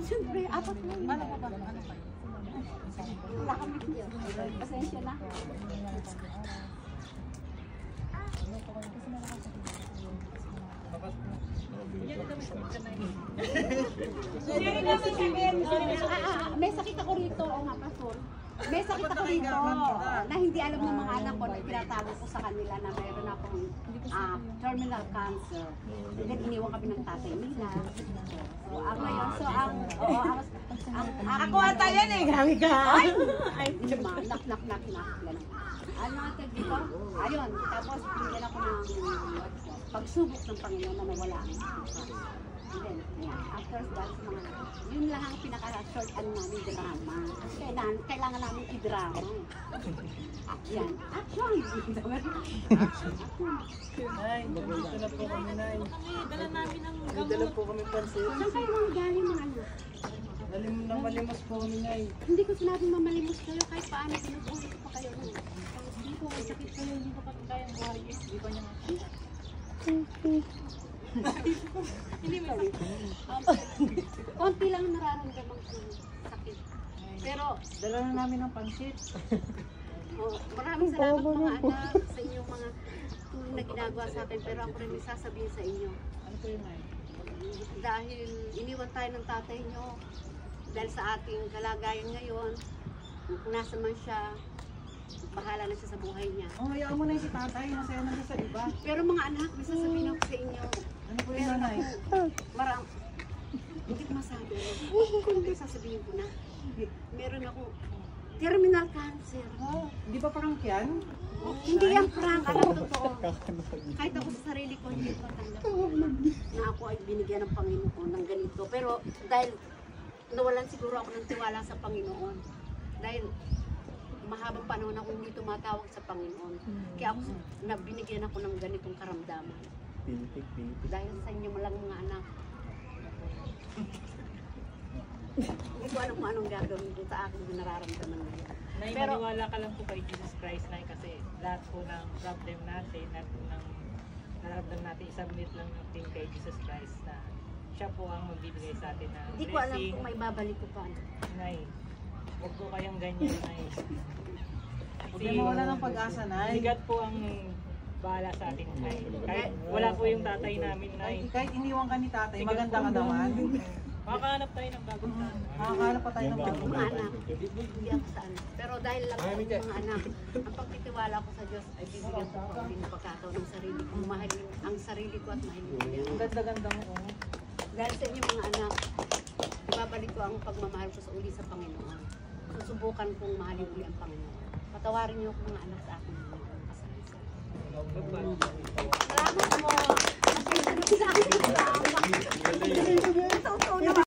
Siyempre, apat mo. Ano pa ba? Ano pa? Wala kami. Pasensya na. May sakit ako rito, o nga, Pastor. May sakit ako rito na hindi alam ng mga anak ko na tinatago ko sa kanila na mayroon akong terminal cancer. Then iniwan kami ng tatay nila. So ang ngayon, Ako ata yan eh, kami ka. ay, knock. Ano nga tag dito? Ayun, tapos binigyan ako ng pagsubok ng Panginoon na nawala ang bukas. And then, yeah, after that, yun lang ang pinaka-short namin drama. Kailangan namin i-drama. Action! Action! Nay, dito na po kami, Nay. Dala namin ang gamot. Dala po kami pansit. Saan kayo mga galing mga ano? Malimos po kami, Nay. Hindi ko sinabing mamalimos kayo kahit paano pinupulit ko pa kayo. Hindi ko may sakit kayo, hindi ko pa kayang buhay. Hindi ba niya hindi may sakit. Konti lang nararamdaman ko sakit. Pero Dala na namin ang pansit. maraming salamat mga anak sa inyong mga tulong na ginagawa sa akin. Pero ako rin may sasabihin sa inyo. Ano po yun, Nay? Dahil iniwan tayo ng tatay nyo. Dahil sa ating kalagayan ngayon, kung nasa man siya, bahala na siya sa buhay niya. Oh, hayaan mo na yung si tatay. Masaya na siya sa iba. Pero mga anak, may sasabihin ako sa inyo. Ano po yun, Nay? Hindi ko masabi. Kung sasabihin ko na, meron ako terminal cancer. Oh, hindi ba parang yan? Hindi yan prank, alam totoo. Kahit ako sa sarili ko, hindi ko matanggap na ako ay binigyan ng Panginoon ng ganito. Pero dahil nawalan siguro ako ng tiwala sa Panginoon. Dahil mahabang panahon ako hindi tumatawag sa Panginoon. Kaya ako nabinigyan ako ng ganitong karamdaman. Dahil sa inyo lang mga anak. Hindi ko alam kung anong gagawin ko sa akin yung nararamdaman ngayon. Nay, Pero maniwala ka lang po kay Jesus Christ, Nay, kasi lahat po ng problem natin, lahat po ng nararamdaman natin, isubmit lang natin kay Jesus Christ na siya po ang magbibigay sa atin na hindi ko alam kung may babalik ko pa. Nay, huwag po kayang ganyan, Nay. Huwag kayo mawala ng pag-asa, Nay. Bigat po ang bahala sa atin, Nay. Kahit wala po yung tatay namin, Nay. Kahit iniwan ka ni tatay, maganda ka naman. Makakahanap tayo ng bagong tatay. Makakahanap pa tayo ng bagong Mga anak, hindi ako sa ano. Pero dahil lang sa mga anak, ang pagtitiwala ko sa Diyos ay bibigyan ko pa rin ng pagkataon ng sarili ko. Mahalin ang sarili ko at mahalin ko yan. Ang ganda-ganda mo. Dahil sa inyo mga anak, ibabalik ko ang pagmamahal ko sa uli sa Panginoon. Susubukan kong mahalin uli ang Panginoon. Patawarin niyo ako mga anak sa akin.